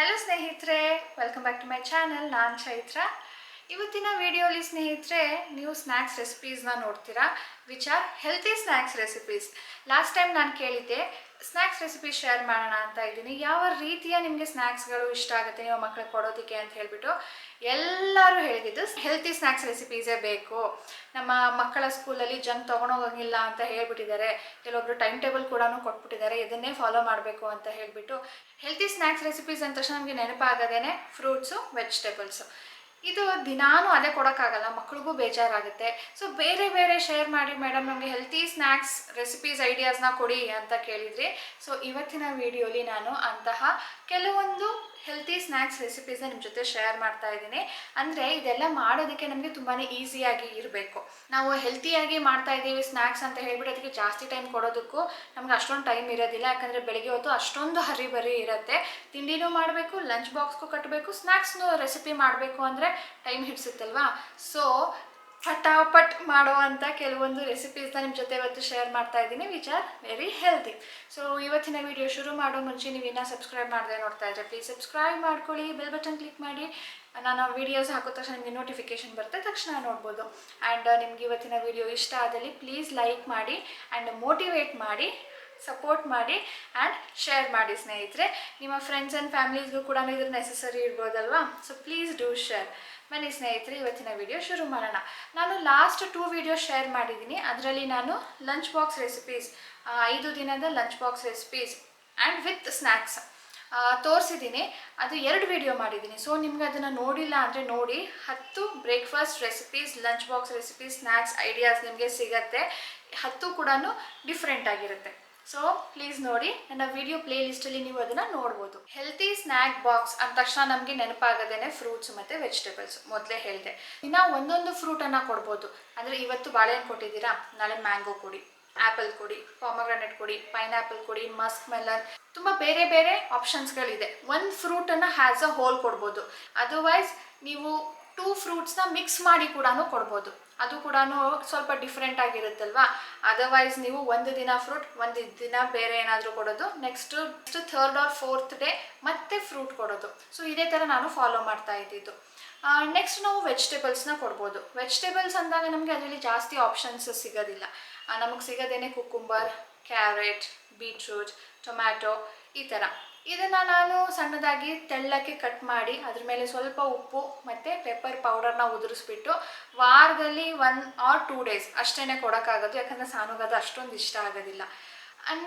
Hello ಸ್ನೇಹಿತರೆ, welcome back to my channel. ನಾನು ಚೈತ್ರ. ಇವತ್ತಿನ ವಿಡಿಯೋಲಿ ಸ್ನೇಹಿತರೆ ನೀವು ಸ್ನ್ಯಾಕ್ಸ್ ರೆಸಿಪೀಸ್ನ ನೋಡ್ತೀರಾ, which are healthy snacks recipes. Last time ನಾನು ಕೇಳಿದ್ದೆ ಸ್ನ್ಯಾಕ್ಸ್ ರೆಸಿಪೀಸ್ ಶೇರ್ ಮಾಡೋಣ ಅಂತ ಇದ್ದೀನಿ. ಯಾವ ರೀತಿಯ ನಿಮಗೆ ಸ್ನ್ಯಾಕ್ಸ್ಗಳು ಇಷ್ಟ ಆಗುತ್ತೆ ನಿಮ್ಮ ಮಕ್ಕಳಿಗೆ ಕೊಡೋದಕ್ಕೆ ಅಂತ ಹೇಳಿಬಿಟ್ಟು ಎಲ್ಲರೂ ಹೇಳಿದ್ದು ಹೆಲ್ತಿ ಸ್ನ್ಯಾಕ್ಸ್ ರೆಸಿಪೀಸೇ ಬೇಕು, ನಮ್ಮ ಮಕ್ಕಳ ಸ್ಕೂಲಲ್ಲಿ ಜಂಕ್ ತೊಗೊಂಡೋಗಂಗಿಲ್ಲ ಅಂತ ಹೇಳ್ಬಿಟ್ಟಿದ್ದಾರೆ, ಕೆಲವೊಬ್ರು ಟೈಮ್ ಟೇಬಲ್ ಕೂಡ ಕೊಟ್ಬಿಟ್ಟಿದ್ದಾರೆ, ಇದನ್ನೇ ಫಾಲೋ ಮಾಡಬೇಕು ಅಂತ ಹೇಳಿಬಿಟ್ಟು. ಹೆಲ್ತಿ ಸ್ನ್ಯಾಕ್ಸ್ ರೆಸಿಪೀಸ್ ಅಂದ ತಕ್ಷಣ ನಮಗೆ ನೆನಪಾಗದೇನೆ ಫ್ರೂಟ್ಸು, ವೆಜಿಟೇಬಲ್ಸು. ಇದು ದಿನಾನು ಅದೇ ಕೊಡೋಕ್ಕಾಗಲ್ಲ, ಮಕ್ಳಿಗೂ ಬೇಜಾರಾಗುತ್ತೆ. ಸೊ ಬೇರೆ ಬೇರೆ ಶೇರ್ ಮಾಡಿ ಮೇಡಮ್ ನಮಗೆ ಹೆಲ್ತಿ ಸ್ನ್ಯಾಕ್ಸ್ ರೆಸಿಪೀಸ್ ಐಡಿಯಾಸ್ನ ಕೊಡಿ ಅಂತ ಕೇಳಿದ್ರಿ. ಸೊ ಇವತ್ತಿನ ವಿಡಿಯೋಲಿ ನಾನು ಅಂತಹ ಕೆಲವೊಂದು ಹೆಲ್ತಿ ಸ್ನ್ಯಾಕ್ಸ್ ರೆಸಿಪೀಸ್ನ ನಿಮ್ಮ ಜೊತೆ ಶೇರ್ ಮಾಡ್ತಾ ಇದ್ದೀನಿ. ಅಂದರೆ ಇದೆಲ್ಲ ಮಾಡೋದಕ್ಕೆ ನಮಗೆ ತುಂಬಾ ಈಸಿಯಾಗಿ ಇರಬೇಕು. ನಾವು ಹೆಲ್ತಿಯಾಗಿ ಮಾಡ್ತಾ ಇದ್ದೀವಿ ಸ್ನ್ಯಾಕ್ಸ್ ಅಂತ ಹೇಳ್ಬಿಟ್ಟು ಅದಕ್ಕೆ ಜಾಸ್ತಿ ಟೈಮ್ ಕೊಡೋದಕ್ಕೂ ನಮ್ಗೆ ಅಷ್ಟೊಂದು ಟೈಮ್ ಇರೋದಿಲ್ಲ. ಯಾಕಂದರೆ ಬೆಳಗ್ಗೆ ಹೊತ್ತು ಅಷ್ಟೊಂದು ಹರಿಬರಿ ಇರುತ್ತೆ, ತಿಂಡಿನೂ ಮಾಡಬೇಕು, ಲಂಚ್ ಬಾಕ್ಸ್ಗೂ ಕಟ್ಟಬೇಕು, ಸ್ನ್ಯಾಕ್ಸ್ನು ರೆಸಿಪಿ ಮಾಡಬೇಕು ಅಂದರೆ ಟೈಮ್ ಹಿಡಿಸುತ್ತಲ್ವಾ. ಸೊ ಫಟಾಫಟ್ ಮಾಡುವಂಥ ಕೆಲವೊಂದು ರೆಸಿಪೀಸ್ನ ನಿಮ್ಮ ಜೊತೆ ಇವತ್ತು ಶೇರ್ ಮಾಡ್ತಾ ಇದ್ದೀನಿ, which are very healthy. So ಇವತ್ತಿನ ವಿಡಿಯೋ ಶುರು ಮಾಡೋ ಮುಂಚೆ ನೀವು ಇನ್ನೂ ಸಬ್ಸ್ಕ್ರೈಬ್ ಮಾಡದೆ ನೋಡ್ತಾ ಇದ್ದರೆ ಪ್ಲೀಸ್ ಸಬ್ಸ್ಕ್ರೈಬ್ ಮಾಡ್ಕೊಳ್ಳಿ, ಬೆಲ್ ಬಟನ್ ಕ್ಲಿಕ್ ಮಾಡಿ. ನಾನು ವೀಡಿಯೋಸ್ ಹಾಕೋ ತಕ್ಷಣ ನಿಮಗೆ ನೋಟಿಫಿಕೇಷನ್ ಬರುತ್ತೆ, ತಕ್ಷಣ ನೋಡ್ಬೋದು. ಆ್ಯಂಡ್ ನಿಮ್ಗೆ ಇವತ್ತಿನ ವಿಡಿಯೋ ಇಷ್ಟ ಆದಲ್ಲಿ ಪ್ಲೀಸ್ ಲೈಕ್ ಮಾಡಿ ಆ್ಯಂಡ್ ಮೋಟಿವೇಟ್ ಮಾಡಿ, ಸಪೋರ್ಟ್ ಮಾಡಿ ಆ್ಯಂಡ್ ಶೇರ್ ಮಾಡಿ ಸ್ನೇಹಿತರೆ. ನಿಮ್ಮ ಫ್ರೆಂಡ್ಸ್ ಆ್ಯಂಡ್ ಫ್ಯಾಮಿಲೀಸ್ಗೂ ಕೂಡ ಇದ್ರ ನೆಸೆಸರಿ ಇರ್ಬೋದಲ್ವಾ. So please do share. ಬನ್ನಿ ಸ್ನೇಹಿತರೆ, ಇವತ್ತಿನ ವಿಡಿಯೋ ಶುರು ಮಾಡೋಣ. ನಾನು ಲಾಸ್ಟ್ 2 ವಿಡಿಯೋಸ್ ಶೇರ್ ಮಾಡಿದ್ದೀನಿ. ಅದರಲ್ಲಿ ನಾನು ಲಂಚ್ ಬಾಕ್ಸ್ ರೆಸಿಪೀಸ್, 5 ದಿನದ lunch box recipes and with snacks ತೋರಿಸಿದ್ದೀನಿ. ಅದು 2 ವಿಡಿಯೋ ಮಾಡಿದ್ದೀನಿ. ಸೊ ನಿಮ್ಗೆ ಅದನ್ನು ನೋಡಿಲ್ಲ ಅಂದರೆ ನೋಡಿ. 10 breakfast recipes, lunch box recipes, snacks ideas ನಿಮಗೆ ಸಿಗತ್ತೆ. 10 ಕೂಡ ಡಿಫ್ರೆಂಟ್ ಆಗಿರುತ್ತೆ. ಸೊ ಪ್ಲೀಸ್ ನೋಡಿ, ನನ್ನ ವಿಡಿಯೋ ಪ್ಲೇ ಲಿಸ್ಟಲ್ಲಿ ನೀವು ಅದನ್ನು ನೋಡ್ಬೋದು. ಹೆಲ್ತಿ ಸ್ನ್ಯಾಕ್ ಬಾಕ್ಸ್ ಅಂದ ತಕ್ಷಣ ನಮಗೆ ನೆನಪಾಗದೇನೆ ಫ್ರೂಟ್ಸ್ ಮತ್ತು ವೆಜಿಟೇಬಲ್ಸ್. ಮೊದಲೇ ಹೇಳಿದೆ, ಇನ್ನು ಒಂದೊಂದು ಫ್ರೂಟನ್ನು ಕೊಡ್ಬೋದು. ಅಂದರೆ ಇವತ್ತು ಬಾಳೆಹಣ್ಣು ಕೊಟ್ಟಿದ್ದೀರಾ, ನಾಳೆ ಮ್ಯಾಂಗೋ ಕೊಡಿ, ಆ್ಯಪಲ್ ಕೊಡಿ, ಪಾಮಗ್ರಾನೇಟ್ ಕೊಡಿ, ಪೈನಾಪಲ್ ಕೊಡಿ, ಮಸ್ಕ್ ಮೆಲನ್, ತುಂಬ ಬೇರೆ ಬೇರೆ ಆಪ್ಷನ್ಸ್ಗಳಿದೆ. ಒಂದು ಫ್ರೂಟನ್ನು ಹ್ಯಾಸ್ ಅ ಹೋಲ್ ಕೊಡ್ಬೋದು. ಅದರ್ವೈಸ್ ನೀವು 2 ಫ್ರೂಟ್ಸ್ನ ಮಿಕ್ಸ್ ಮಾಡಿ ಕೂಡ ಕೊಡ್ಬೋದು. ಅದು ಕೂಡ ಸ್ವಲ್ಪ ಡಿಫ್ರೆಂಟ್ ಆಗಿರುತ್ತಲ್ವಾ. ಅದರ್ವೈಸ್ ನೀವು ಒಂದು ದಿನ ಫ್ರೂಟ್, ಒಂದು ದಿನ ಬೇರೆ ಏನಾದರೂ ಕೊಡೋದು, next 3rd or 4th day ಮತ್ತೆ ಫ್ರೂಟ್ ಕೊಡೋದು. ಸೊ ಇದೇ ಥರ ನಾನು ಫಾಲೋ ಮಾಡ್ತಾ ಇದ್ದಿದ್ದು. ನೆಕ್ಸ್ಟ್ ನಾವು ವೆಜಿಟೇಬಲ್ಸ್ನ ಕೊಡ್ಬೋದು. ವೆಜಿಟೇಬಲ್ಸ್ ಅಂದಾಗ ನಮಗೆ ಅದರಲ್ಲಿ ಜಾಸ್ತಿ ಆಪ್ಷನ್ಸ್ ಸಿಗೋದಿಲ್ಲ. ನಮಗೆ ಸಿಗೋದೇನೆ ಕುಕುಂಬರ್, ಕ್ಯಾರೆಟ್, ಬೀಟ್ರೂಟ್, ಟೊಮ್ಯಾಟೊ, ಈ ಥರ. ಇದನ್ನು ನಾನು ಸಣ್ಣದಾಗಿ ತೆಳ್ಳಕ್ಕೆ ಕಟ್ ಮಾಡಿ ಅದ್ರ ಮೇಲೆ ಸ್ವಲ್ಪ ಉಪ್ಪು ಮತ್ತು ಪೆಪ್ಪರ್ ಪೌಡರ್ನ ಉದುರಿಸ್ಬಿಟ್ಟು ವಾರದಲ್ಲಿ 1 or 2 ಡೇಸ್ ಅಷ್ಟೇ ಕೊಡೋಕ್ಕಾಗೋದು. ಯಾಕಂದರೆ ಸಾನುಗೆ ಅದು ಅಷ್ಟೊಂದು ಇಷ್ಟ ಆಗೋದಿಲ್ಲ.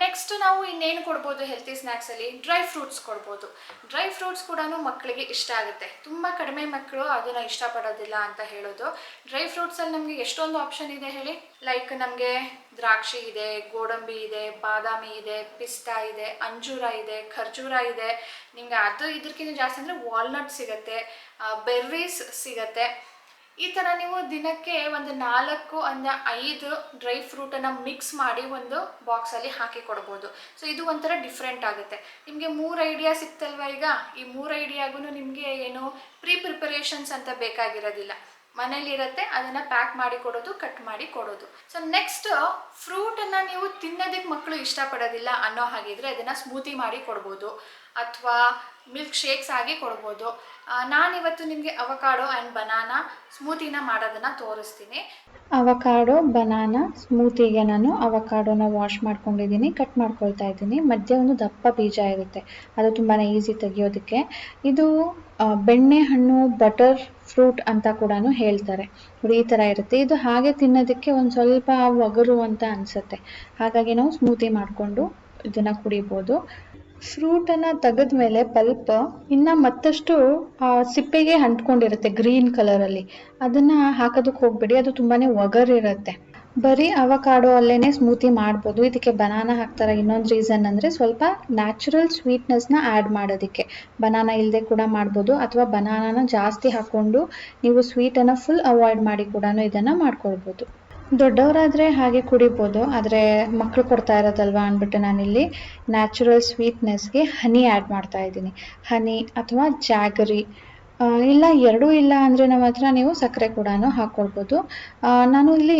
ನೆಕ್ಸ್ಟ್ ನಾವು ಇನ್ನೇನು ಕೊಡ್ಬೋದು ಹೆಲ್ತಿ ಸ್ನ್ಯಾಕ್ಸಲ್ಲಿ, ಡ್ರೈ ಫ್ರೂಟ್ಸ್ ಕೊಡ್ಬೋದು. ಡ್ರೈ ಫ್ರೂಟ್ಸ್ ಕೂಡ ಮಕ್ಕಳಿಗೆ ಇಷ್ಟ ಆಗುತ್ತೆ. ತುಂಬ ಕಡಿಮೆ ಮಕ್ಕಳು ಅದನ್ನು ಇಷ್ಟಪಡೋದಿಲ್ಲ ಅಂತ ಹೇಳೋದು. ಡ್ರೈ ಫ್ರೂಟ್ಸಲ್ಲಿ ನಮಗೆ ಎಷ್ಟೊಂದು ಆಪ್ಷನ್ ಇದೆ ಹೇಳಿ. ಲೈಕ್ ನಮಗೆ ದ್ರಾಕ್ಷಿ ಇದೆ, ಗೋಡಂಬಿ ಇದೆ, ಬಾದಾಮಿ ಇದೆ, ಪಿಸ್ತಾ ಇದೆ, ಅಂಜೂರ ಇದೆ, ಖರ್ಜೂರ ಇದೆ. ನಿಮಗೆ ಅದು ಇದಕ್ಕಿಂತ ಜಾಸ್ತಿ ಅಂದರೆ ವಾಲ್ನಟ್ ಸಿಗುತ್ತೆ, ಬೆರ್ರೀಸ್ ಸಿಗುತ್ತೆ. ಈ ಥರ ನೀವು ದಿನಕ್ಕೆ ಒಂದು 4 ಅಂದರೆ 5 ಡ್ರೈ ಫ್ರೂಟನ್ನು ಮಿಕ್ಸ್ ಮಾಡಿ ಒಂದು ಬಾಕ್ಸಲ್ಲಿ ಹಾಕಿ ಕೊಡ್ಬೋದು. ಸೊ ಇದು ಒಂಥರ ಡಿಫ್ರೆಂಟ್ ಆಗುತ್ತೆ. ನಿಮಗೆ 3 ಐಡಿಯಾ ಸಿಕ್ತಲ್ವ ಈಗ. ಈ 3 ಐಡಿಯಾಗೂ ನಿಮಗೆ ಏನು ಪ್ರಿಪರೇಷನ್ಸ್ ಅಂತ ಬೇಕಾಗಿರೋದಿಲ್ಲ, ಮನೇಲಿರುತ್ತೆ. ಅದನ್ನು ಪ್ಯಾಕ್ ಮಾಡಿ ಕೊಡೋದು, ಕಟ್ ಮಾಡಿ ಕೊಡೋದು. ಸೊ ನೆಕ್ಸ್ಟ್ ಫ್ರೂಟನ್ನು ನೀವು ತಿನ್ನೋದಕ್ಕೆ ಮಕ್ಕಳು ಇಷ್ಟಪಡೋದಿಲ್ಲ ಅನ್ನೋ ಹಾಗಿದ್ರೆ ಅದನ್ನು ಸ್ಮೂತಿ ಮಾಡಿ ಕೊಡ್ಬೋದು, ಅಥವಾ ಮಿಲ್ಕ್ ಶೇಕ್ಸ್ ಆಗಿ ಕೊಡ್ಬೋದು. ನಾನಿವತ್ತು ನಿಮಗೆ ಅವಕಾಡೋ ಆ್ಯಂಡ್ ಬನಾನಾ ಸ್ಮೂತಿನ ಮಾಡೋದನ್ನು ತೋರಿಸ್ತೀನಿ. ಅವಕಾಡೋ ಬನಾನಾ ಸ್ಮೂತಿಗೆ ನಾನು ಅವಕಾಡೋನ ವಾಶ್ ಮಾಡ್ಕೊಂಡಿದ್ದೀನಿ, ಕಟ್ ಮಾಡ್ಕೊಳ್ತಾ ಇದ್ದೀನಿ. ಮಧ್ಯೆ ಒಂದು ದಪ್ಪ ಬೀಜ ಇರುತ್ತೆ, ಅದು ತುಂಬಾ ಈಸಿ ತೆಗಿಯೋದಕ್ಕೆ. ಇದು ಬೆಣ್ಣೆ ಹಣ್ಣು, ಬಟರ್ ಫ್ರೂಟ್ ಅಂತ ಕೂಡ ಹೇಳ್ತಾರೆ. ನೋಡಿ ಈ ಥರ ಇರುತ್ತೆ. ಇದು ಹಾಗೆ ತಿನ್ನೋದಕ್ಕೆ ಒಂದು ಸ್ವಲ್ಪ ಒಗರು ಅಂತ ಅನಿಸುತ್ತೆ. ಹಾಗಾಗಿ ನಾವು ಸ್ಮೂತಿ ಮಾಡಿಕೊಂಡು ಇದನ್ನು ಕುಡಿಬೋದು. ಫ್ರೂಟನ್ನು ತೆಗೆದ ಮೇಲೆ ಪಲ್ಪ್ ಇನ್ನು ಮತ್ತಷ್ಟು ಸಿಪ್ಪೆಗೆ ಅಂಟ್ಕೊಂಡಿರುತ್ತೆ ಗ್ರೀನ್ ಕಲರಲ್ಲಿ. ಅದನ್ನು ಹಾಕೋದಕ್ಕೆ ಹೋಗ್ಬೇಡಿ, ಅದು ತುಂಬಾ ಒಗರಿರುತ್ತೆ. ಬರೀ ಅವಕಾಡೋ ಅಲ್ಲೇ ಸ್ಮೂತಿ ಮಾಡ್ಬೋದು. ಇದಕ್ಕೆ ಬನಾನಾ ಹಾಕ್ತಾರೆ. ಇನ್ನೊಂದು ರೀಸನ್ ಅಂದರೆ ಸ್ವಲ್ಪ ನ್ಯಾಚುರಲ್ ಸ್ವೀಟ್ನೆಸ್ನ ಆ್ಯಡ್ ಮಾಡೋದಕ್ಕೆ. ಬನಾನಾ ಇಲ್ಲದೆ ಕೂಡ ಮಾಡ್ಬೋದು, ಅಥವಾ ಬನಾನಾನ ಜಾಸ್ತಿ ಹಾಕ್ಕೊಂಡು ನೀವು ಸ್ವೀಟನ್ನು ಫುಲ್ ಅವಾಯ್ಡ್ ಮಾಡಿ ಕೂಡ ಇದನ್ನು ಮಾಡ್ಕೊಳ್ಬೋದು. ದೊಡ್ಡವರಾದರೆ ಹಾಗೆ ಕುಡಿಬೋದು, ಆದರೆ ಮಕ್ಕಳು ಕೊಡ್ತಾ ಇರೋದಲ್ವ ಅಂದ್ಬಿಟ್ಟು ನಾನಿಲ್ಲಿ ನ್ಯಾಚುರಲ್ ಸ್ವೀಟ್ನೆಸ್ಗೆ ಹನಿ ಆ್ಯಡ್ ಮಾಡ್ತಾ ಇದ್ದೀನಿ. ಹನಿ ಅಥವಾ ಜಾಗರಿ, ಇಲ್ಲ 2 ಇಲ್ಲ ಅಂದರೆ ನಮ್ಮ ಹತ್ರ ನೀವು ಸಕ್ಕರೆ ಕೂಡ ಹಾಕ್ಕೊಳ್ಬೋದು. ನಾನು ಇಲ್ಲಿ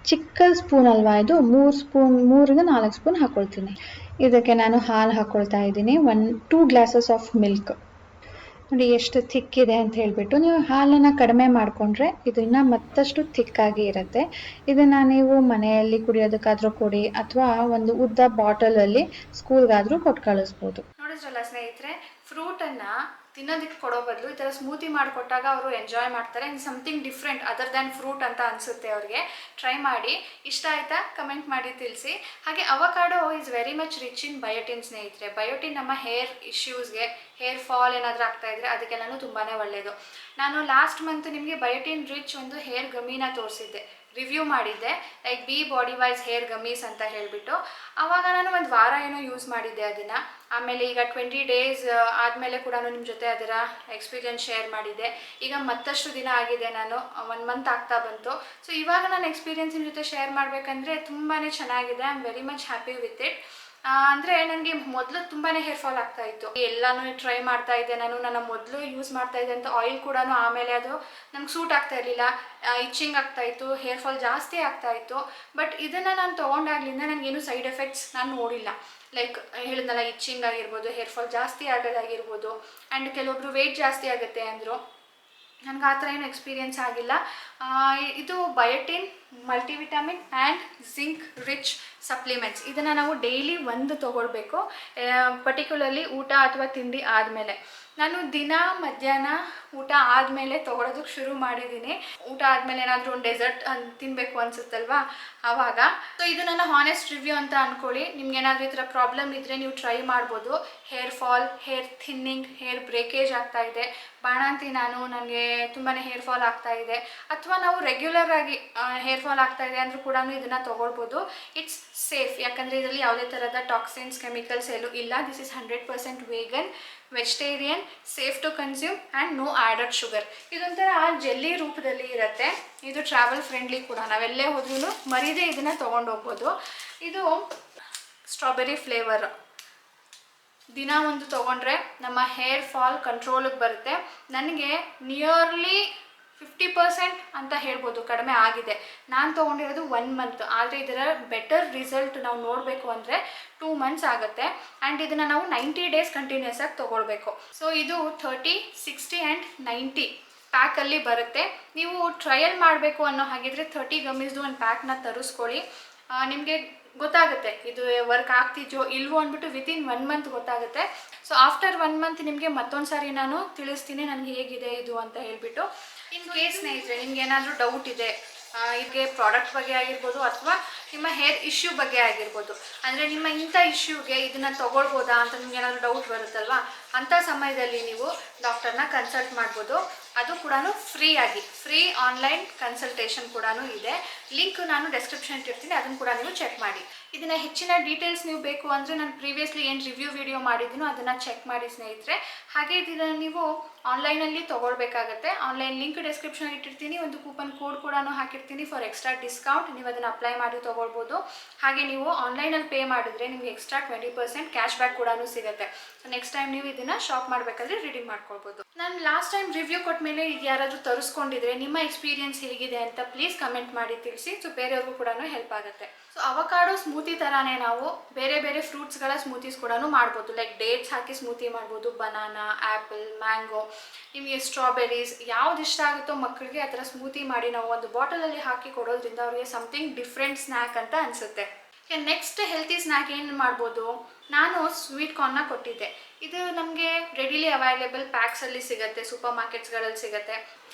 ಚಿಕ್ಕ ಸ್ಪೂನ್ ಅಲ್ವಾ ಇದು, 3 ರಿಂದ 4 ಸ್ಪೂನ್ ಹಾಕ್ಕೊಳ್ತೀನಿ. ಇದಕ್ಕೆ ನಾನು ಹಾಲು ಹಾಕ್ಕೊಳ್ತಾ ಇದ್ದೀನಿ. 2 ಗ್ಲಾಸಸ್ ಆಫ್ ಮಿಲ್ಕ್. ನೋಡಿ ಎಷ್ಟು ಥಿಕ್ ಇದೆ ಅಂತ ಹೇಳ್ಬಿಟ್ಟು. ನೀವು ಹಾಲನ್ನು ಕಡಿಮೆ ಮಾಡಿಕೊಂಡ್ರೆ ಇದನ್ನ ಮತ್ತಷ್ಟು ಥಿಕ್ಕಾಗಿ ಇರುತ್ತೆ. ಇದನ್ನು ನೀವು ಮನೆಯಲ್ಲಿ ಕುಡಿಯೋದಕ್ಕಾದರೂ ಕೊಡಿ, ಅಥವಾ ಒಂದು ಉದ್ದ ಬಾಟಲಲ್ಲಿ ಸ್ಕೂಲ್ಗಾದರೂ ಕೊಟ್ಟು ಕಳಿಸ್ಬೋದು. ನೋಡಿದ್ರಲ್ಲ ಸ್ನೇಹಿತರೆ, ಫ್ರೂಟನ್ನು ತಿನ್ನೋದಕ್ಕೆ ಕೊಡೋ ಬದಲು ಈ ಥರ ಸ್ಮೂತಿ ಮಾಡಿಕೊಟ್ಟಾಗ ಅವರು ಎಂಜಾಯ್ ಮಾಡ್ತಾರೆ. And something different other than fruit ಅಂತ ಅನಿಸುತ್ತೆ ಅವ್ರಿಗೆ. ಟ್ರೈ ಮಾಡಿ. ಇಷ್ಟ ಆಯಿತಾ ಕಮೆಂಟ್ ಮಾಡಿ ತಿಳಿಸಿ. ಹಾಗೆ avocado is very much rich in biotin ಸ್ನೇಹಿತರೆ. ಬಯೋಟಿನ್ ನಮ್ಮ ಹೇರ್ ಇಶ್ಯೂಸ್ಗೆ, ಹೇರ್ ಫಾಲ್ ಏನಾದರೂ ಆಗ್ತಾಯಿದ್ರೆ ಅದಕ್ಕೆಲ್ಲನೂ ತುಂಬಾ ಒಳ್ಳೆಯದು. ನಾನು ಲಾಸ್ಟ್ ಮಂತ್ ನಿಮಗೆ ಬಯೋಟಿನ್ ರಿಚ್ ಒಂದು ಹೇರ್ ಗಮ್ಮಿನ ತೋರಿಸಿದ್ದೆ, ರಿವ್ಯೂ ಮಾಡಿದ್ದೆ, ಲೈಕ್ 𝗵𝗃𝗏𝗏 ಹೇರ್ ಗಮ್ಮೀಸ್ ಅಂತ ಹೇಳಿಬಿಟ್ಟು. ಆವಾಗ ನಾನು ಒಂದು ವಾರ ಏನೋ ಯೂಸ್ ಮಾಡಿದ್ದೆ ಅದನ್ನು. ಆಮೇಲೆ ಈಗ 20 ಡೇಸ್ ಆದಮೇಲೆ ಕೂಡ ನಿಮ್ಮ ಜೊತೆ ಅದರ ಎಕ್ಸ್ಪೀರಿಯನ್ಸ್ ಶೇರ್ ಮಾಡಿದ್ದೆ. ಈಗ ಮತ್ತಷ್ಟು ದಿನ ಆಗಿದೆ, ನಾನು 1 ಮಂತ್ ಆಗ್ತಾ ಬಂತು. ಸೊ ಇವಾಗ ನಾನು ಎಕ್ಸ್ಪೀರಿಯನ್ಸ್ ನಿಮ್ಮ ಜೊತೆ ಶೇರ್ ಮಾಡಬೇಕಂದ್ರೆ ತುಂಬಾ ಚೆನ್ನಾಗಿದೆ. I am very much happy with it. ಅಂದರೆ ನನಗೆ ಮೊದಲು ತುಂಬಾ ಹೇರ್ ಫಾಲ್ ಆಗ್ತಾಯಿತ್ತು. ಎಲ್ಲನೂ ಟ್ರೈ ಮಾಡ್ತಾ ಇದ್ದೆ ನಾನು. ನನ್ನ ಮೊದಲು ಯೂಸ್ ಮಾಡ್ತಾ ಇದ್ದೆ ಅಂತ ಆಯಿಲ್ ಕೂಡ ಆಮೇಲೆ ಅದು ನಮ್ಗೆ ಸೂಟ್ ಆಗ್ತಾ ಇರಲಿಲ್ಲ, ಇಚ್ಚಿಂಗ್ ಆಗ್ತಾಯಿತ್ತು, ಹೇರ್ ಫಾಲ್ ಜಾಸ್ತಿ ಆಗ್ತಾಯಿತ್ತು. ಬಟ್ ಇದನ್ನು ನಾನು ತೊಗೊಂಡಾಗ್ಲಿಂದ ನನಗೇನು ಸೈಡ್ ಎಫೆಕ್ಟ್ಸ್ ನಾನು ನೋಡಿಲ್ಲ. ಲೈಕ್ ಹೇಳಿದ್ನಲ್ಲ, ಇಚ್ಚಿಂಗ್ ಆಗಿರ್ಬೋದು, ಹೇರ್ ಫಾಲ್ ಜಾಸ್ತಿ ಆಗೋದಾಗಿರ್ಬೋದು, ಆ್ಯಂಡ್ ಕೆಲವೊಬ್ರು ವೆಯ್ಟ್ ಜಾಸ್ತಿ ಆಗುತ್ತೆ ಅಂದರು. ನನಗೆ ಆ ಥರ ಏನು ಎಕ್ಸ್ಪೀರಿಯೆನ್ಸ್ ಆಗಿಲ್ಲ. ಇದು biotin, multivitamin and zinc rich supplements. ಇದನ್ನು ನಾವು ಡೈಲಿ 1 ತೊಗೊಳ್ಬೇಕು, ಪರ್ಟಿಕ್ಯುಲರ್ಲಿ ಊಟ ಅಥವಾ ತಿಂಡಿ ಆದಮೇಲೆ. ನಾನು ದಿನ ಮಧ್ಯಾಹ್ನ ಊಟ ಆದಮೇಲೆ ತೊಗೊಳೋದಕ್ಕೆ ಶುರು ಮಾಡಿದ್ದೀನಿ. ಊಟ ಆದಮೇಲೆ ಏನಾದರೂ ಒಂದು ಡೆಸರ್ಟ್ ತಿನ್ನಬೇಕು ಅನಿಸುತ್ತಲ್ವಾ ಆವಾಗ. ಸೊ ಇದು ನನ್ನ ಹಾನೆಸ್ಟ್ ರಿವ್ಯೂ ಅಂತ ಅಂದ್ಕೊಳ್ಳಿ. ನಿಮ್ಗೇನಾದರೂ ಈ ಥರ ಪ್ರಾಬ್ಲಮ್ ಇದ್ದರೆ ನೀವು ಟ್ರೈ ಮಾಡ್ಬೋದು. Hair fall, hair thinning, hair breakage ಆಗ್ತಾಯಿದೆ, ಬಾಣಂತಿ ನನಗೆ ತುಂಬಾ ಹೇರ್ ಫಾಲ್ ಆಗ್ತಾಯಿದೆ, ಅಥವಾ ನಾವು ರೆಗ್ಯುಲರ್ ಆಗಿ ಹೇರ್ ಫಾಲ್ ಆಗ್ತಾಯಿದೆ ಅಂದರೂ ಕೂಡ ಇದನ್ನು ತೊಗೊಳ್ಬೋದು. ಇಟ್ಸ್ ಸೇಫ್, ಯಾಕಂದರೆ ಇದರಲ್ಲಿ ಯಾವುದೇ ಥರದ ಟಾಕ್ಸಿನ್ಸ್, ಕೆಮಿಕಲ್ಸ್ ಎಲ್ಲೂ ಇಲ್ಲ. This is 100% vegan, vegetarian, safe to consume and no added sugar. ಇದೊಂಥರ ಜೆಲ್ಲಿ ರೂಪದಲ್ಲಿ ಇರುತ್ತೆ. ಇದು ಟ್ರಾವೆಲ್ ಫ್ರೆಂಡ್ಲಿ ಕೂಡ. ನಾವೆಲ್ಲೇ ಹೋದ್ರೂ ಮರೀದೇ ಇದನ್ನು ತೊಗೊಂಡು ಹೋಗ್ಬೋದು. ಇದು ಸ್ಟ್ರಾಬೆರಿ ಫ್ಲೇವರ್. ದಿನ 1 ತೊಗೊಂಡ್ರೆ ನಮ್ಮ ಹೇರ್ ಫಾಲ್ ಕಂಟ್ರೋಲಿಗೆ ಬರುತ್ತೆ. ನನಗೆ ನಿಯರ್ಲಿ 50% ಅಂತ ಹೇಳ್ಬೋದು ಕಡಿಮೆ ಆಗಿದೆ. ನಾನು ತೊಗೊಂಡಿರೋದು 1 ಮಂತ್, ಆದರೆ ಇದರ ಬೆಟರ್ ರಿಸಲ್ಟ್ ನಾವು ನೋಡಬೇಕು ಅಂದರೆ 2 ಮಂತ್ಸ್ ಆಗುತ್ತೆ. ಆ್ಯಂಡ್ ಇದನ್ನು ನಾವು 90 ಡೇಸ್ ಕಂಟಿನ್ಯೂಸ್ ಆಗಿ ತೊಗೊಳ್ಬೇಕು. ಸೊ ಇದು 30, 60 ಆ್ಯಂಡ್ 90 ಪ್ಯಾಕಲ್ಲಿ ಬರುತ್ತೆ. ನೀವು ಟ್ರಯಲ್ ಮಾಡಬೇಕು ಅನ್ನೋ ಹಾಗಿದ್ರೆ 30 ಗಮ್ಮೀಸ್ದು ಒಂದು ಪ್ಯಾಕ್ನ ತರಿಸ್ಕೊಳ್ಳಿ. ನಿಮಗೆ ಗೊತ್ತಾಗುತ್ತೆ ಇದು ವರ್ಕ್ ಆಗ್ತಿದೆಯೋ ಇಲ್ವೋ ಅಂದ್ಬಿಟ್ಟು ವಿತಿನ್ 1 ಮಂತ್ ಗೊತ್ತಾಗುತ್ತೆ. ಸೊ ಆಫ್ಟರ್ 1 ಮಂತ್ ನಿಮಗೆ ಮತ್ತೊಂದು ಸಾರಿ ನಾನು ತಿಳಿಸ್ತೀನಿ ನನಗೆ ಹೇಗಿದೆ ಇದು ಅಂತ ಹೇಳ್ಬಿಟ್ಟು. ಇನ್ ಕೇಸ್ ಸ್ನೇಹಿತರೆ ನಿಮ್ಗೆ ಏನಾದರೂ ಡೌಟ್ ಇದೆ, ಇದಕ್ಕೆ ಪ್ರಾಡಕ್ಟ್ ಬಗ್ಗೆ ಆಗಿರ್ಬೋದು ಅಥವಾ ನಿಮ್ಮ ಹೇರ್ ಇಶ್ಯೂ ಬಗ್ಗೆ ಆಗಿರ್ಬೋದು, ಅಂದರೆ ನಿಮ್ಮ ಇಂಥ ಇಶ್ಯೂಗೆ ಇದನ್ನು ತೊಗೊಳ್ಬೋದಾ ಅಂತ ನಿಮ್ಗೆ ಏನಾದರೂ ಡೌಟ್ ಬರುತ್ತಲ್ವ, ಅಂಥ ಸಮಯದಲ್ಲಿ ನೀವು ಡಾಕ್ಟರ್ನ ಕನ್ಸಲ್ಟ್ ಮಾಡ್ಬೋದು. ಅದು ಕೂಡ ಫ್ರೀ ಆನ್ಲೈನ್ ಕನ್ಸಲ್ಟೇಷನ್ ಕೂಡ ಇದೆ. ಲಿಂಕ್ ನಾನು ಡಿಸ್ಕ್ರಿಪ್ಷನ್ ಇಟ್ಟಿರ್ತೀನಿ, ಅದನ್ನು ಕೂಡ ನೀವು ಚೆಕ್ ಮಾಡಿ. ಇದನ್ನು ಹೆಚ್ಚಿನ ಡೀಟೇಲ್ಸ್ ನೀವು ಬೇಕು ಅಂದರೆ ನಾನು ಪ್ರೀವಿಯಸ್ಲಿ ಏನು ರಿವ್ಯೂ ವಿಡಿಯೋ ಮಾಡಿದ್ದೀನೋ ಅದನ್ನು ಚೆಕ್ ಮಾಡಿ ಸ್ನೇಹಿತರೆ. ಹಾಗೆ ಇದನ್ನು ನೀವು ಆನ್ಲೈನಲ್ಲಿ ತೊಗೊಳ್ಬೇಕಾಗತ್ತೆ. ಆನ್ಲೈನ್ ಲಿಂಕ್ ಡಿಸ್ಕ್ರಿಪ್ಷನ್ ಇಟ್ಟಿರ್ತೀನಿ, ಒಂದು ಕೂಪನ್ ಕೋಡ್ ಕೂಡ ಹಾಕಿರ್ತೀನಿ ಫಾರ್ ಎಕ್ಸ್ಟ್ರಾ ಡಿಸ್ಕೌಂಟ್. ನೀವು ಅದನ್ನು ಅಪ್ಲೈ ಮಾಡಿ ತೊಗೊಳ್ಬೋದು. ಹಾಗೆ ನೀವು ಆನ್ಲೈನಲ್ಲಿ ಪೇ ಮಾಡಿದ್ರೆ ನಿಮಗೆ ಎಕ್ಸ್ಟ್ರಾ 20% ಕ್ಯಾಶ್ ಬ್ಯಾಕ್ ಕೂಡ ಸಿಗುತ್ತೆ. ಸೊ ನೆಕ್ಸ್ಟ್ ಟೈಮ್ ನೀವು ಇದನ್ನು ಶಾಪ್ ಮಾಡಬೇಕಾದ್ರೆ ರೆಡಿ ಮಾಡ್ಕೊಳ್ಬೋದು. ನಾನು ಲಾಸ್ಟ್ ಟೈಮ್ ರಿವ್ಯೂ ಕೊಟ್ಟ ಮೇಲೆ ಇದು ಯಾರಾದರೂ ತರಿಸ್ಕೊಂಡಿದ್ರೆ ನಿಮ್ಮ ಎಕ್ಸ್ಪೀರಿಯನ್ಸ್ ಹೇಗಿದೆ ಅಂತ ಪ್ಲೀಸ್ ಕಮೆಂಟ್ ಮಾಡಿ ತಿಳಿಸಿ. ಸೊ ಬೇರೆಯವ್ರಿಗೂ ಕೂಡ ಹೆಲ್ಪ್ ಆಗುತ್ತೆ. ಸೊ ಅವಕಾಡೋ ಸ್ಮೂತಿ ಥರನೇ ನಾವು ಬೇರೆ ಬೇರೆ ಫ್ರೂಟ್ಸ್ಗಳ ಸ್ಮೂತೀಸ್ ಕೂಡ ಮಾಡ್ಬೋದು. ಲೈಕ್ ಡೇಟ್ಸ್ ಹಾಕಿ ಸ್ಮೂತಿ ಮಾಡ್ಬೋದು, ಬನಾನಾ, ಆ್ಯಪಲ್, ಮ್ಯಾಂಗೋ, ನಿಮಗೆ ಸ್ಟ್ರಾಬೆರೀಸ್ ಯಾವ್ದು ಇಷ್ಟ ಆಗುತ್ತೋ ಮಕ್ಕಳಿಗೆ ಆ ಥರ ಸ್ಮೂತಿ ಮಾಡಿ ನಾವು ಒಂದು ಬಾಟಲಲ್ಲಿ ಹಾಕಿ ಕೊಡೋದ್ರಿಂದ ಅವರಿಗೆ ಸಮಥಿಂಗ್ ಡಿಫ್ರೆಂಟ್ ಸ್ನ್ಯಾಕ್ ಅಂತ ಅನಿಸುತ್ತೆ. ನೆಕ್ಸ್ಟ್ ಹೆಲ್ತಿ ಸ್ನ್ಯಾಕ್ ಏನು ಮಾಡ್ಬೋದು, ನಾನು ಸ್ವೀಟ್ ಕಾರ್ನ್ನ ಕೊಟ್ಟಿದ್ದೆ. ಇದು ನಮಗೆ ರೆಡಿಲಿ ಅವೈಲೇಬಲ್ ಪ್ಯಾಕ್ಸಲ್ಲಿ ಸಿಗುತ್ತೆ, ಸೂಪರ್ ಮಾರ್ಕೆಟ್ಸ್ಗಳಲ್ಲಿ ಸಿಗುತ್ತೆ.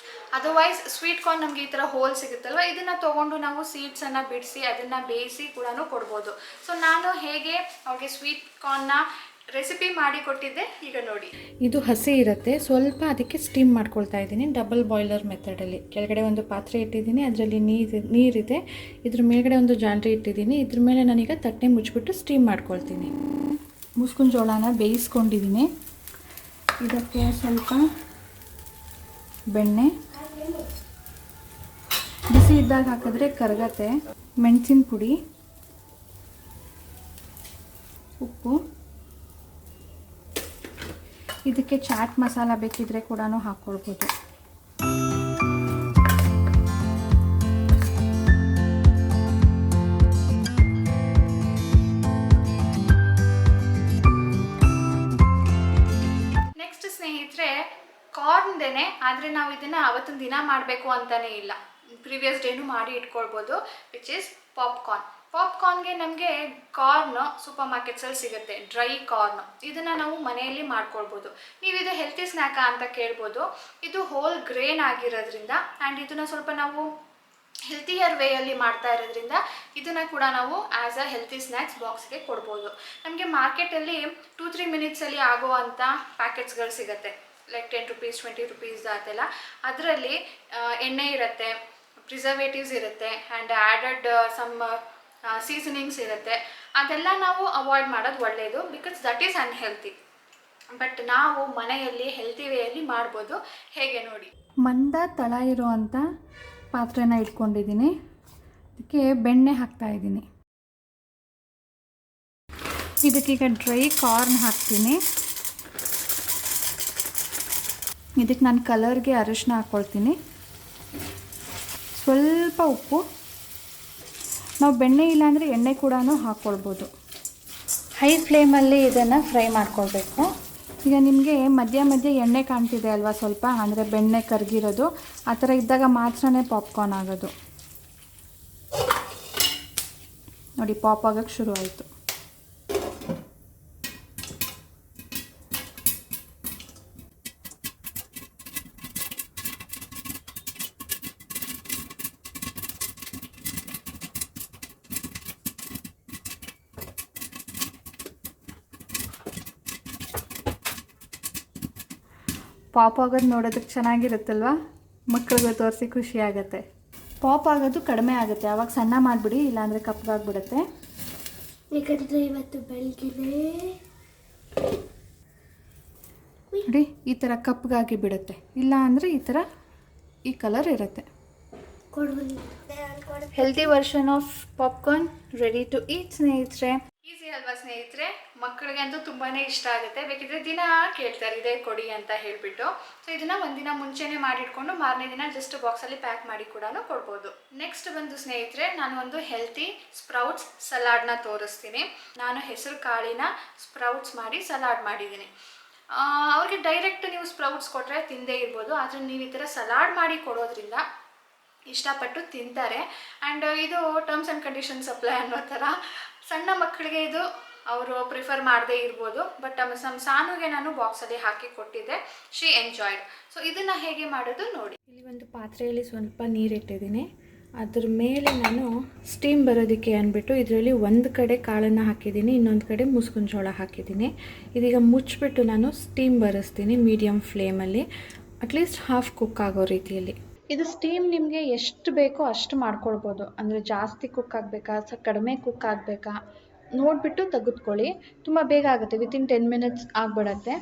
ಅದರ್ವೈಸ್ ಸ್ವೀಟ್ ಕಾರ್ನ್ ನಮಗೆ ಈ ಥರ ಹೋಲ್ ಸಿಗುತ್ತಲ್ವ, ಇದನ್ನು ತೊಗೊಂಡು ನಾವು ಸೀಡ್ಸನ್ನು ಬಿಡಿಸಿ ಅದನ್ನು ಬೇಯಿಸಿ ಕೂಡ ಕೊಡ್ಬೋದು. ಸೊ ನಾನು ಹೇಗೆ ಅವ್ರಿಗೆ ಸ್ವೀಟ್ ಕಾರ್ನ್ನ ರೆಸಿಪಿ ಮಾಡಿ ಕೊಟ್ಟಿದ್ದೆ ಈಗ ನೋಡಿ. ಇದು ಹಸಿ ಇರುತ್ತೆ, ಸ್ವಲ್ಪ ಅದಕ್ಕೆ ಸ್ಟೀಮ್ ಮಾಡ್ಕೊಳ್ತಾ ಇದ್ದೀನಿ ಡಬಲ್ ಬಾಯ್ಲರ್ ಮೆಥಡಲ್ಲಿ. ಕೆಳಗಡೆ ಒಂದು ಪಾತ್ರೆ ಇಟ್ಟಿದ್ದೀನಿ, ಅದರಲ್ಲಿ ನೀರಿದೆ, ಇದ್ರ ಮೇಲ್ಗಡೆ ಒಂದು ಜಾಲರಿ ಇಟ್ಟಿದ್ದೀನಿ. ಇದ್ರ ಮೇಲೆ ನಾನೀಗ ತಟ್ಟೆ ಮುಚ್ಚಿಬಿಟ್ಟು ಸ್ಟೀಮ್ ಮಾಡ್ಕೊಳ್ತೀನಿ. ಮುಸ್ಕಿನ ಜೋಳನ ಬೇಯಿಸ್ಕೊಂಡಿದ್ದೀನಿ. ಇದಕ್ಕೆ ಸ್ವಲ್ಪ ಬೆಣ್ಣೆ, ಬಿಸಿ ಇದ್ದಾಗ ಹಾಕಿದ್ರೆ ಕರಗತ್ತೆ, ಮೆಣಸಿನ ಪುಡಿ, ಉಪ್ಪು, ಇದಕ್ಕೆ ಚಾಟ್ ಮಸಾಲ ಬೇಕಿದ್ರೆ ಕೂಡ ಹಾಕ್ಕೊಳ್ಬೋದು. ಸ್ನೇಹಿತರೆ ಕಾರ್ನ್ದೇನೆ, ಆದರೆ ನಾವು ಇದನ್ನು ಅವತ್ತಿನ ದಿನ ಮಾಡಬೇಕು ಅಂತಲೇ ಇಲ್ಲ, ಪ್ರೀವಿಯಸ್ ಡೇನು ಮಾಡಿ ಇಟ್ಕೊಳ್ಬೋದು. ವಿಚ್ ಈಸ್ ಪಾಪ್ಕಾರ್ನ್ಗೆ ನಮಗೆ ಕಾರ್ನ್ ಸೂಪರ್ ಮಾರ್ಕೆಟ್ಸಲ್ಲಿ ಸಿಗುತ್ತೆ, ಡ್ರೈ ಕಾರ್ನ್. ಇದನ್ನು ನಾವು ಮನೆಯಲ್ಲಿ ಮಾಡ್ಕೊಳ್ಬೋದು. ನೀವು ಇದು ಹೆಲ್ತಿ ಸ್ನ್ಯಾಕಾ ಅಂತ ಕೇಳ್ಬೋದು. ಇದು ಹೋಲ್ ಗ್ರೇನ್ ಆಗಿರೋದ್ರಿಂದ ಆ್ಯಂಡ್ ಇದನ್ನು ಸ್ವಲ್ಪ ನಾವು ಹೆಲ್ತಿಯರ್ ವೇಯಲ್ಲಿ ಮಾಡ್ತಾ ಇರೋದ್ರಿಂದ ಇದನ್ನು ಕೂಡ ನಾವು ಆ್ಯಸ್ ಅ ಹೆಲ್ತಿ ಸ್ನ್ಯಾಕ್ಸ್ ಬಾಕ್ಸ್ಗೆ ಕೊಡ್ಬೋದು. ನಮಗೆ ಮಾರ್ಕೆಟಲ್ಲಿ 2-3 ಮಿನಿಟ್ಸಲ್ಲಿ ಆಗೋವಂಥ ಪ್ಯಾಕೆಟ್ಸ್ಗಳು ಸಿಗುತ್ತೆ, ಲೈಕ್ 10 ರೂಪೀಸ್ 20 ರೂಪೀಸ್ ಅದೆಲ್ಲ. ಅದರಲ್ಲಿ ಎಣ್ಣೆ ಇರುತ್ತೆ, ಪ್ರಿಸರ್ವೇಟಿವ್ಸ್ ಇರುತ್ತೆ ಆ್ಯಂಡ್ ಆ್ಯಡೆಡ್ ಸಮ್ ಸೀಸನಿಂಗ್ಸ್ ಇರುತ್ತೆ. ಅದೆಲ್ಲ ನಾವು ಅವಾಯ್ಡ್ ಮಾಡೋದು ಒಳ್ಳೆಯದು, because that is unhealthy. But ನಾವು ಮನೆಯಲ್ಲಿ ಹೆಲ್ತಿ ವೇಯಲ್ಲಿ ಮಾಡ್ಬೋದು. ಹೇಗೆ ನೋಡಿ, ಮಂದ ತಳ ಇರುವಂಥ ಪಾತ್ರೆನ ಇಟ್ಕೊಂಡಿದ್ದೀನಿ, ಅದಕ್ಕೆ ಬೆಣ್ಣೆ ಹಾಕ್ತಾಯಿದ್ದೀನಿ. ಇದಕ್ಕೀಗ ಡ್ರೈ ಕಾರ್ನ್ ಹಾಕ್ತೀನಿ. ಇದಕ್ಕೆ ನಾನು ಕಲರ್ಗೆ ಅರಿಶಿನ ಹಾಕ್ಕೊಳ್ತೀನಿ, ಸ್ವಲ್ಪ ಉಪ್ಪು. ನಾವು ಬೆಣ್ಣೆ ಇಲ್ಲಾಂದರೆ ಎಣ್ಣೆ ಕೂಡ ಹಾಕ್ಕೊಳ್ಬೋದು. ಹೈ ಫ್ಲೇಮಲ್ಲಿ ಇದನ್ನು ಫ್ರೈ ಮಾಡ್ಕೊಳ್ಬೇಕು. ಈಗ ನಿಮಗೆ ಮಧ್ಯ ಮಧ್ಯೆ ಎಣ್ಣೆ ಕಾಣ್ತಿದೆ ಅಲ್ವಾ, ಸ್ವಲ್ಪ ಅಂದರೆ ಬೆಣ್ಣೆ ಕರಗಿರೋದು, ಆ ಥರ ಇದ್ದಾಗ ಮಾತ್ರನೇ ಪಾಪ್ಕಾರ್ನ್ ಆಗೋದು. ನೋಡಿ, ಪಾಪ್ ಆಗೋಕ್ಕೆ ಶುರು ಆಯಿತು. ಪಾಪ್ ಆಗೋದು ನೋಡೋದಕ್ಕೆ ಚೆನ್ನಾಗಿರುತ್ತಲ್ವ, ಮಕ್ಕಳಿಗೆ ತೋರಿಸಿ ಖುಷಿ ಆಗುತ್ತೆ. ಪಾಪ್ ಆಗೋದು ಕಡಿಮೆ ಆಗುತ್ತೆ, ಆವಾಗ ಸಣ್ಣ ಮಾಡಿಬಿಡಿ, ಇಲ್ಲಾಂದರೆ ಕಪ್ಪಗಾಗ್ಬಿಡುತ್ತೆ. ಯಾಕಂದರೆ ಇವತ್ತು ಬೆಳಗ್ಗೆ ನೋಡಿ ಈ ಥರ ಕಪ್ಪಗಾಗಿ ಬಿಡುತ್ತೆ, ಇಲ್ಲ ಅಂದರೆ ಈ ಥರ ಈ ಕಲರ್ ಇರುತ್ತೆ. Healthy version of popcorn ready to eat ಸ್ನೇಹಿತರೆ. ಈಸಿ ಅಲ್ವಾ ಸ್ನೇಹಿತರೆ? ಮಕ್ಕಳಿಗೆ ಅಂತೂ ತುಂಬಾ ಇಷ್ಟ ಆಗುತ್ತೆ. ಬೇಕಿದ್ರೆ ದಿನ ಕೇಳ್ತಾರೆ ಇದೇ ಕೊಡಿ ಅಂತ ಹೇಳಿಬಿಟ್ಟು. ಸೊ ಇದನ್ನು ಒಂದಿನ ಮುಂಚೆನೇ ಮಾಡಿಟ್ಕೊಂಡು ಮಾರನೇ ದಿನ ಜಸ್ಟ್ ಬಾಕ್ಸಲ್ಲಿ ಪ್ಯಾಕ್ ಮಾಡಿ ಕೂಡ ಕೊಡ್ಬೋದು. ನೆಕ್ಸ್ಟ್ ಬಂದು ಸ್ನೇಹಿತರೆ, ನಾನು ಒಂದು ಹೆಲ್ತಿ ಸ್ಪ್ರೌಟ್ಸ್ ಸಲಾಡ್ನ ತೋರಿಸ್ತೀನಿ. ನಾನು ಹೆಸರು ಕಾಳಿನ ಸ್ಪ್ರೌಟ್ಸ್ ಮಾಡಿ ಸಲಾಡ್ ಮಾಡಿದ್ದೀನಿ. ಅವ್ರಿಗೆ ಡೈರೆಕ್ಟ್ ನೀವು ಸ್ಪ್ರೌಟ್ಸ್ ಕೊಟ್ಟರೆ ತಿಂದೇ ಇರ್ಬೋದು, ಆದರೆ ನೀವು ಈ ಥರ ಸಲಾಡ್ ಮಾಡಿ ಕೊಡೋದ್ರಿಂದ ಇಷ್ಟಪಟ್ಟು ತಿಂತಾರೆ. ಆ್ಯಂಡ್ ಇದು ಟರ್ಮ್ಸ್ ಆ್ಯಂಡ್ ಕಂಡೀಷನ್ಸ್ ಅಪ್ಲೈ ಅನ್ನೋ ಥರ. ಸಣ್ಣ ಮಕ್ಕಳಿಗೆ ಇದು ಅವರು ಪ್ರಿಫರ್ ಮಾಡದೇ ಇರ್ಬೋದು, ಬಟ್ ನಮ್ಮ ಸಾನುಗೆ ನಾನು ಬಾಕ್ಸಲ್ಲಿ ಹಾಕಿ ಕೊಟ್ಟಿದ್ದೆ. She enjoyed. ಸೊ ಇದನ್ನು ಹೇಗೆ ಮಾಡೋದು ನೋಡಿ. ಇಲ್ಲಿ ಒಂದು ಪಾತ್ರೆಯಲ್ಲಿ ಸ್ವಲ್ಪ ನೀರಿಟ್ಟಿದ್ದೀನಿ, ಅದ್ರ ಮೇಲೆ ನಾನು ಸ್ಟೀಮ್ ಬರೋದಕ್ಕೆ ಅಂದ್ಬಿಟ್ಟು ಇದರಲ್ಲಿ ಒಂದು ಕಡೆ ಕಾಳನ್ನು ಹಾಕಿದ್ದೀನಿ, ಇನ್ನೊಂದು ಕಡೆ ಮುಸ್ಕಿನ ಜೋಳ ಹಾಕಿದ್ದೀನಿ. ಇದೀಗ ಮುಚ್ಚಿಬಿಟ್ಟು ನಾನು ಸ್ಟೀಮ್ ಬರೆಸ್ತೀನಿ ಮೀಡಿಯಮ್ ಫ್ಲೇಮಲ್ಲಿ, ಅಟ್ಲೀಸ್ಟ್ ಹಾಫ್ ಕುಕ್ ಆಗೋ ರೀತಿಯಲ್ಲಿ. ಇದು ಸ್ಟೀಮ್ ನಿಮಗೆ ಎಷ್ಟು ಬೇಕೋ ಅಷ್ಟು ಮಾಡ್ಕೊಳ್ಬೋದು, ಅಂದರೆ ಜಾಸ್ತಿ ಕುಕ್ ಆಗಬೇಕಾ ಕಡಿಮೆ ಕುಕ್ ಆಗಬೇಕಾ ನೋಡಿಬಿಟ್ಟು ತೆಗೆದುಕೊಳ್ಳಿ. ತುಂಬ ಬೇಗ ಆಗುತ್ತೆ, ವಿತಿನ್ 10 ಮಿನಿಟ್ಸ್ ಆಗಿಬಿಡತ್ತೆ.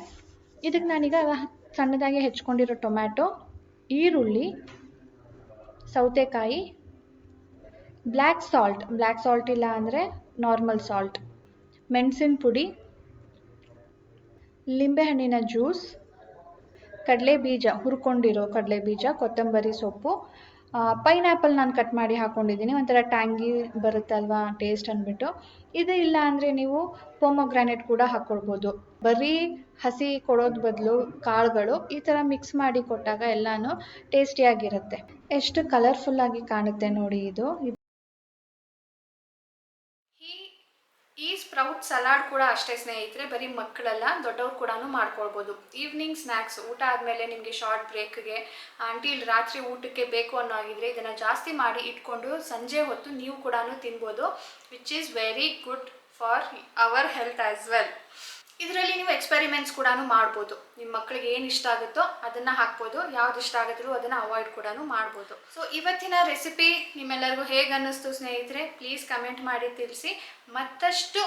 ಇದಕ್ಕೆ ನಾನೀಗ ಸಣ್ಣದಾಗಿ ಹೆಚ್ಕೊಂಡಿರೋ ಟೊಮ್ಯಾಟೊ, ಈರುಳ್ಳಿ, ಸೌತೆಕಾಯಿ, ಬ್ಲ್ಯಾಕ್ ಸಾಲ್ಟ್ ಇಲ್ಲ ಅಂದರೆ ನಾರ್ಮಲ್ ಸಾಲ್ಟ್, ಮೆಣಸಿನ ಪುಡಿ, ಲಿಂಬೆಹಣ್ಣಿನ ಜ್ಯೂಸ್, ಕಡಲೆ ಬೀಜ, ಹುರ್ಕೊಂಡಿರೋ ಕಡಲೆ ಬೀಜ, ಕೊತ್ತಂಬರಿ ಸೊಪ್ಪು, ಪೈನಾಪಲ್ ನಾನು ಕಟ್ ಮಾಡಿ ಹಾಕ್ಕೊಂಡಿದ್ದೀನಿ, ಒಂಥರ ಟ್ಯಾಂಗಿ ಬರುತ್ತಲ್ವಾ ಟೇಸ್ಟ್ ಅಂದ್ಬಿಟ್ಟು. ಇದು ಇಲ್ಲ ಅಂದರೆ ನೀವು ಪೊಮೊಗ್ರಾನೇಟ್ ಕೂಡ ಹಾಕ್ಕೊಳ್ಬೋದು. ಬರೀ ಹಸಿ ಕೊಡೋದು ಬದಲು ಕಾಳುಗಳು ಈ ಥರ ಮಿಕ್ಸ್ ಮಾಡಿ ಕೊಟ್ಟಾಗ ಎಲ್ಲನೂ ಟೇಸ್ಟಿಯಾಗಿರುತ್ತೆ. ಎಷ್ಟು ಕಲರ್ಫುಲ್ಲಾಗಿ ಕಾಣುತ್ತೆ ನೋಡಿ ಇದು. ಈ ಸ್ಪ್ರೌಟ್ ಸಲಾಡ್ ಕೂಡ ಅಷ್ಟೇ ಸ್ನೇಹಿತರೆ, ಬರೀ ಮಕ್ಕಳೆಲ್ಲ ದೊಡ್ಡವ್ರು ಕೂಡ ಮಾಡ್ಕೊಳ್ಬೋದು. ಈವ್ನಿಂಗ್ ಸ್ನ್ಯಾಕ್ಸ್ ಊಟ ಆದಮೇಲೆ ನಿಮಗೆ ಶಾರ್ಟ್ ಬ್ರೇಕ್ಗೆ ಅಂಟಿಲ್ ರಾತ್ರಿ ಊಟಕ್ಕೆ ಬೇಕು ಅನ್ನೋ ಆಗಿದ್ರೆ ಇದನ್ನು ಜಾಸ್ತಿ ಮಾಡಿ ಇಟ್ಕೊಂಡು ಸಂಜೆ ಹೊತ್ತು ನೀವು ಕೂಡ ತಿನ್ಬೋದು, which is very good for our health as well. ಇದರಲ್ಲಿ ನೀವು ಎಕ್ಸ್ಪೆರಿಮೆಂಟ್ಸ್ ಕೂಡ ಮಾಡ್ಬೋದು. ನಿಮ್ಮ ಮಕ್ಕಳಿಗೆ ಏನು ಇಷ್ಟ ಆಗುತ್ತೋ ಅದನ್ನು ಹಾಕ್ಬೋದು, ಯಾವ್ದು ಇಷ್ಟ ಆಗುತ್ತೋ ಅದನ್ನು ಅವಾಯ್ಡ್ ಕೂಡ ಮಾಡ್ಬೋದು. ಸೊ ಇವತ್ತಿನ ರೆಸಿಪಿ ನಿಮ್ಮೆಲ್ಲರಿಗೂ ಹೇಗೆ ಅನ್ನಿಸ್ತು ಸ್ನೇಹಿತರೆ? ಪ್ಲೀಸ್ ಕಮೆಂಟ್ ಮಾಡಿ ತಿಳಿಸಿ. ಮತ್ತಷ್ಟು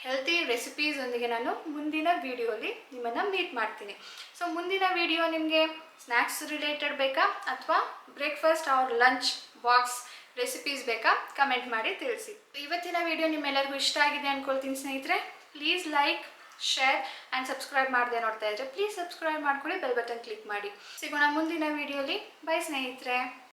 ಹೆಲ್ತಿ ರೆಸಿಪೀಸ್ ಒಂದಿಗೆ ನಾನು ಮುಂದಿನ ವಿಡಿಯೋಲಿ ನಿಮ್ಮನ್ನು ಮೀಟ್ ಮಾಡ್ತೀನಿ. ಸೊ ಮುಂದಿನ ವಿಡಿಯೋ ನಿಮಗೆ ಸ್ನ್ಯಾಕ್ಸ್ ರಿಲೇಟೆಡ್ ಬೇಕಾ ಅಥವಾ breakfast or lunch box recipes ಬೇಕಾ? ಕಮೆಂಟ್ ಮಾಡಿ ತಿಳಿಸಿ. ಇವತ್ತಿನ ವಿಡಿಯೋ ನಿಮ್ಮೆಲ್ಲರಿಗೂ ಇಷ್ಟ ಆಗಿದೆ ಅಂದ್ಕೊಳ್ತೀನಿ ಸ್ನೇಹಿತರೆ. Please like, share and subscribe ಮಾಡದೆ ನೋಡ್ತಾ ಇದ್ರೆ ಪ್ಲೀಸ್ ಸಬ್ಸ್ಕ್ರೈಬ್ ಮಾಡ್ಕೊಳ್ಳಿ, ಬೆಲ್ ಬಟನ್ ಕ್ಲಿಕ್ ಮಾಡಿ. ಸಿಗೋಣ ಮುಂದಿನ ವಿಡಿಯೋಲಿ. ಬೈ ಸ್ನೇಹಿತರೆ.